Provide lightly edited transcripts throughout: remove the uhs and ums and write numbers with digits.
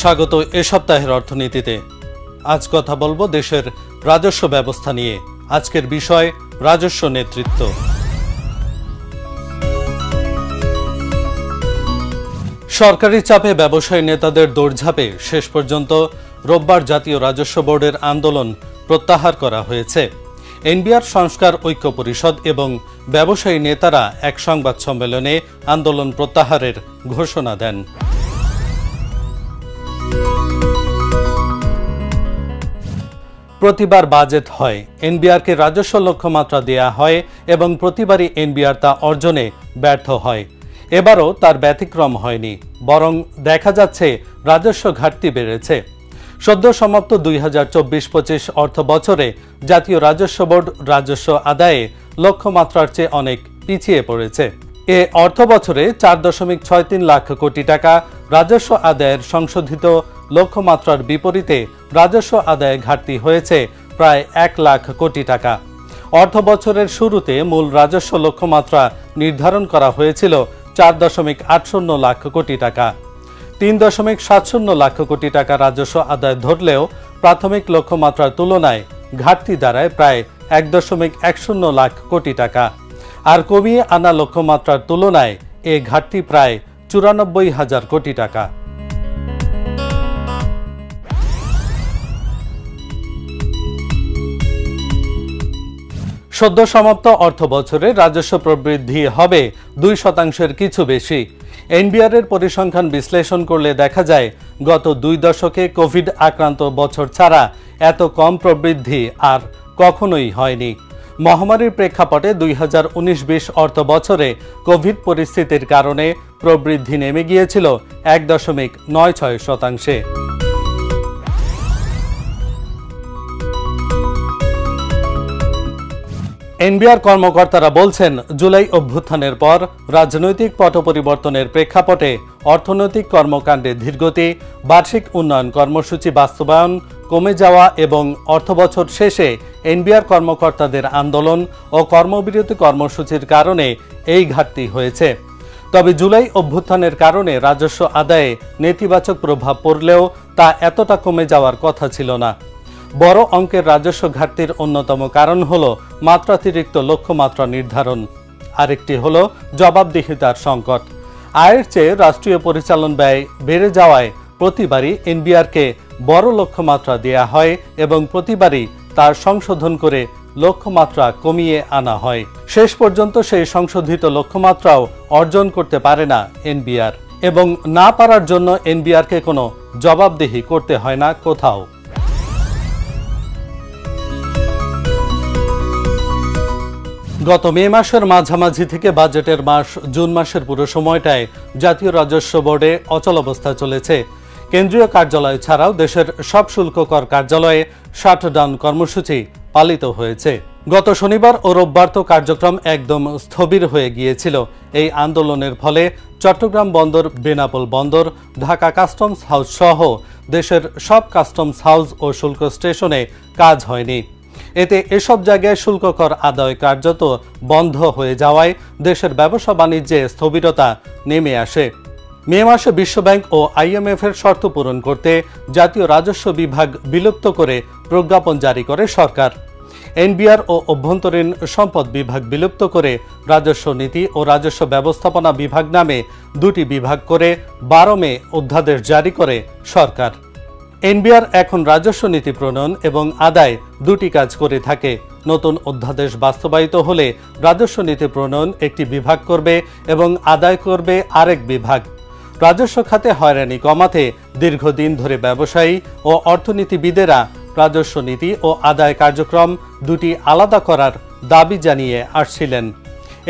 স্বাগত এ সপ্তাহের অর্থনীতিতে। আজ কথা বলবো দেশের রাজস্ব ব্যবস্থা নিয়ে। আজকের বিষয় রাজস্ব নেতৃত্ব। সরকারি চাপে ব্যবসায়ী নেতাদের দৌড়ঝাঁপে শেষ পর্যন্ত রোববার জাতীয় রাজস্ব বোর্ডের আন্দোলন প্রত্যাহার করা হয়েছে। এনবিআর সংস্কার ঐক্য পরিষদ এবং ব্যবসায়ী নেতারা এক সংবাদ সম্মেলনে আন্দোলন প্রত্যাহারের ঘোষণা দেন। প্রতিবার বাজেট হয়, এনবিআরকে রাজস্ব লক্ষ্যমাত্রা দেয়া হয় এবং প্রতিবারই এনবিআর তা অর্জনে ব্যর্থ হয়। এবারও তার ব্যতিক্রম হয়নি, বরং দেখা যাচ্ছে রাজস্ব ঘাটতি বেড়েছে। সদ্য সমাপ্ত 2024-25 অর্থ বছরে জাতীয় রাজস্ব বোর্ড রাজস্ব আদায়ে লক্ষ্যমাত্রার চেয়ে অনেক পিছিয়ে পড়েছে। এ অর্থ বছরে 4.63 লাখ কোটি টাকা রাজস্ব আদায়ের সংশোধিত লক্ষ্যমাত্রার বিপরীতে রাজস্ব আদায়ে ঘাটতি হয়েছে প্রায় 1 লাখ কোটি টাকা। অর্থ বছরের শুরুতে মূল রাজস্ব লক্ষ্যমাত্রা নির্ধারণ করা হয়েছিল 4.80 লাখ কোটি টাকা। 3.70 লাখ কোটি টাকা রাজস্ব আদায় ধরলেও প্রাথমিক লক্ষ্যমাত্রার তুলনায় ঘাটতি দাঁড়ায় প্রায় 1.10 লাখ কোটি টাকা। আর কমিয়ে আনা লক্ষ্যমাত্রার তুলনায় এ ঘাটতি প্রায় 94,000 কোটি টাকা। সদ্য সমাপ্ত অর্থ বছরে রাজস্ব প্রবৃদ্ধি হবে 2% কিছু বেশি। এনবিআর এর পরিসংখ্যান বিশ্লেষণ করলে দেখা যায় গত 2 দশকে কোভিড আক্রান্ত বছর ছাড়া এত কম প্রবৃদ্ধি আর কখনোই হয়নি। মহামারীর প্রেক্ষাপটে 2019-20 অর্থ বছরে কোভিড পরিস্থিতির কারণে প্রবৃদ্ধি নেমে গিয়েছিল 1.96%। এনবিআর কর্মকর্তারা বলছেন, জুলাই অভ্যুত্থানের পর রাজনৈতিক পট পরিবর্তনের প্রেক্ষাপটে অর্থনৈতিক কর্মকাণ্ডে ধীরগতি, বার্ষিক উন্নয়ন কর্মসূচি বাস্তবায়ন কমে যাওয়া এবং অর্থবছর শেষে এনবিআর কর্মকর্তাদের আন্দোলন ও কর্মবিরতি কর্মসূচির কারণে এই ঘাটতি হয়েছে। তবে জুলাই অভ্যুত্থানের কারণে রাজস্ব আদায়ে নেতিবাচক প্রভাব পড়লেও তা এতটা কমে যাওয়ার কথা ছিল না। বড় অঙ্কের রাজস্ব ঘাটতির অন্যতম কারণ হল মাত্রাতিরিক্ত লক্ষ্যমাত্রা নির্ধারণ। আরেকটি হল জবাবদিহিতার সংকট। আয়ের চেয়ে রাষ্ট্রীয় পরিচালন ব্যয় বেড়ে যাওয়ায় প্রতিবারই এনবিআরকে বড় লক্ষ্যমাত্রা দেয়া হয় এবং প্রতিবারই তার সংশোধন করে লক্ষ্যমাত্রা কমিয়ে আনা হয়। শেষ পর্যন্ত সেই সংশোধিত লক্ষ্যমাত্রাও অর্জন করতে পারে না এনবিআর, এবং না পারার জন্য এনবিআরকে কোনো জবাবদিহি করতে হয় না কোথাও। গত মে মাসের মাঝামাঝি থেকে বাজেটের মাস জুন মাসের পুরো সময়টায় জাতীয় রাজস্ব বোর্ডে অচলাবস্থা চলেছে। কেন্দ্রীয় কার্যালয় ছাড়াও দেশের সব শুল্ক কর কার্যালয়ে শাটডাউন কর্মসূচি পালিত হয়েছে। গত শনিবার ও রোববার তো কার্যক্রম একদম স্থবির হয়ে গিয়েছিল। এই আন্দোলনের ফলে চট্টগ্রাম বন্দর, বেনাপোল বন্দর, ঢাকা কাস্টমস হাউস সহ দেশের সব কাস্টমস হাউস ও শুল্ক স্টেশনে কাজ হয়নি। এতে এসব জায়গায় শুল্ক কর আদায় কার্যত বন্ধ হয়ে যাওয়ায় দেশের ব্যবসা বাণিজ্যে স্থবিরতা নেমে আসে। মে মাসে বিশ্বব্যাংক ও IMF এর শর্ত পূরণ করতে জাতীয় রাজস্ব বিভাগ বিলুপ্ত করে প্রজ্ঞাপন জারি করে সরকার। এনবিআর ও অভ্যন্তরীণ সম্পদ বিভাগ বিলুপ্ত করে রাজস্ব নীতি ও রাজস্ব ব্যবস্থাপনা বিভাগ নামে দুটি বিভাগ করে 12 মে অধ্যাদেশ জারি করে সরকার। এনবিআর এখন রাজস্ব নীতি প্রণয়ন এবং আদায় দুটি কাজ করে থাকে। নতুন অধ্যাদেশ বাস্তবায়িত হলে রাজস্ব নীতি প্রণয়ন একটি বিভাগ করবে এবং আদায় করবে আরেক বিভাগ। রাজস্ব খাতে হয়রানি কমাতে দীর্ঘদিন ধরে ব্যবসায়ী ও অর্থনীতিবিদেরা রাজস্ব নীতি ও আদায় কার্যক্রম দুটি আলাদা করার দাবি জানিয়ে আসছিলেন।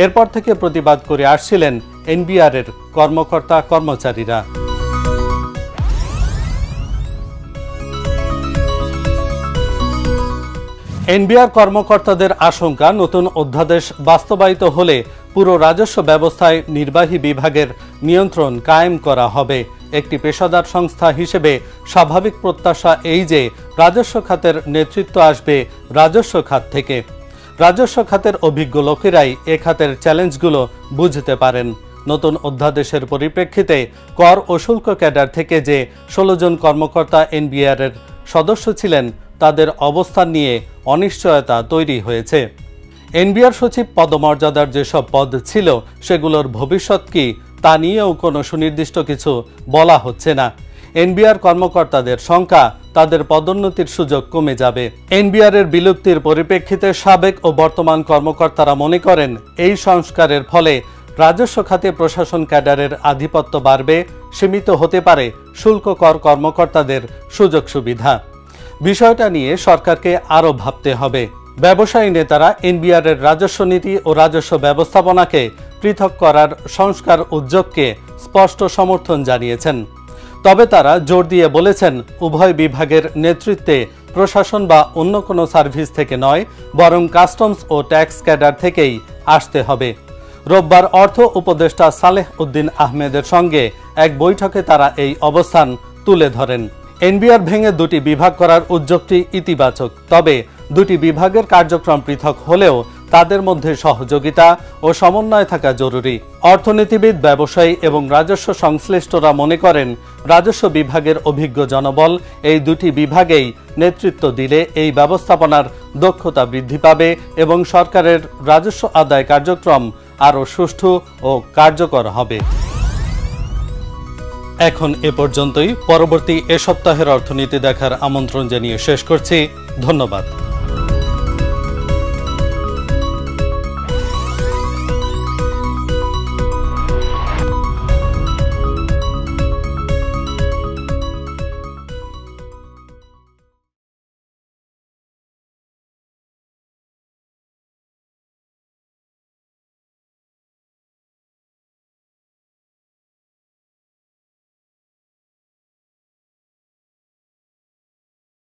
এরপর থেকে প্রতিবাদ করে আসছিলেন এনবিআর এর কর্মকর্তা কর্মচারীরা। এনবিআর কর্মকর্তাদের আশঙ্কা, নতুন অধ্যাদেশ বাস্তবায়িত হলে পুরো রাজস্ব ব্যবস্থায় নির্বাহী বিভাগের নিয়ন্ত্রণ কায়েম করা হবে। একটি পেশাদার সংস্থা হিসেবে স্বাভাবিক প্রত্যাশা এই যে রাজস্ব খাতের নেতৃত্ব আসবে রাজস্ব খাত থেকে। রাজস্ব খাতের অভিজ্ঞ লোকেরাই এ খাতের চ্যালেঞ্জগুলো বুঝতে পারেন। নতুন অধ্যাদেশের পরিপ্রেক্ষিতে কর ও শুল্ক ক্যাডার থেকে যে 16 জন কর্মকর্তা এনবিআর-এর সদস্য ছিলেন তাদের অবস্থান নিয়ে অনিশ্চয়তা তৈরি হয়েছে। এনবিআর সচিব পদমর্যাদার যেসব পদ ছিল সেগুলোর ভবিষ্যৎ কি তা নিয়েও কোনো সুনির্দিষ্ট কিছু বলা হচ্ছে না। এনবিআর কর্মকর্তাদের সংখ্যা, তাদের পদোন্নতির সুযোগ কমে যাবে। এনবিআর-এর বিলুপ্তির পরিপ্রেক্ষিতে সাবেক ও বর্তমান কর্মকর্তারা মনে করেন এই সংস্কারের ফলে রাজস্ব খাতে প্রশাসন ক্যাডারের আধিপত্য বাড়বে, সীমিত হতে পারে শুল্ক কর কর্মকর্তাদের সুযোগ সুবিধা। বিষয়টা নিয়ে সরকারকে আরও ভাবতে হবে। ব্যবসায়ী নেতারা এনবিআর-এর রাজস্ব নীতি ও রাজস্ব ব্যবস্থাপনাকে পৃথক করার সংস্কার উদ্যোগকে স্পষ্ট সমর্থন জানিয়েছেন। তবে তারা জোর দিয়ে বলেছেন উভয় বিভাগের নেতৃত্বে প্রশাসন বা অন্য কোনো সার্ভিস থেকে নয়, বরং কাস্টমস ও ট্যাক্স ক্যাডার থেকেই আসতে হবে। রোববার অর্থ উপদেষ্টা সালেহ উদ্দিন আহমেদের সঙ্গে এক বৈঠকে তারা এই অবস্থান তুলে ধরেন। এনবিআর ভেঙে দুটি বিভাগ করার উদ্যোগটি ইতিবাচক, তবে দুটি বিভাগের কার্যক্রম পৃথক হলেও তাদের মধ্যে সহযোগিতা ও সমন্বয় থাকা জরুরি। অর্থনীতিবিদ, ব্যবসায়ী এবং রাজস্ব সংশ্লিষ্টরা মনে করেন রাজস্ব বিভাগের অভিজ্ঞ জনবল এই দুটি বিভাগেই নেতৃত্ব দিলে এই ব্যবস্থাপনার দক্ষতা বৃদ্ধি পাবে এবং সরকারের রাজস্ব আদায় কার্যক্রম আরও সুষ্ঠু ও কার্যকর হবে। এখন এ পর্যন্তই। পরবর্তী এ সপ্তাহের অর্থনীতি দেখার আমন্ত্রণ জানিয়ে শেষ করছি। ধন্যবাদ।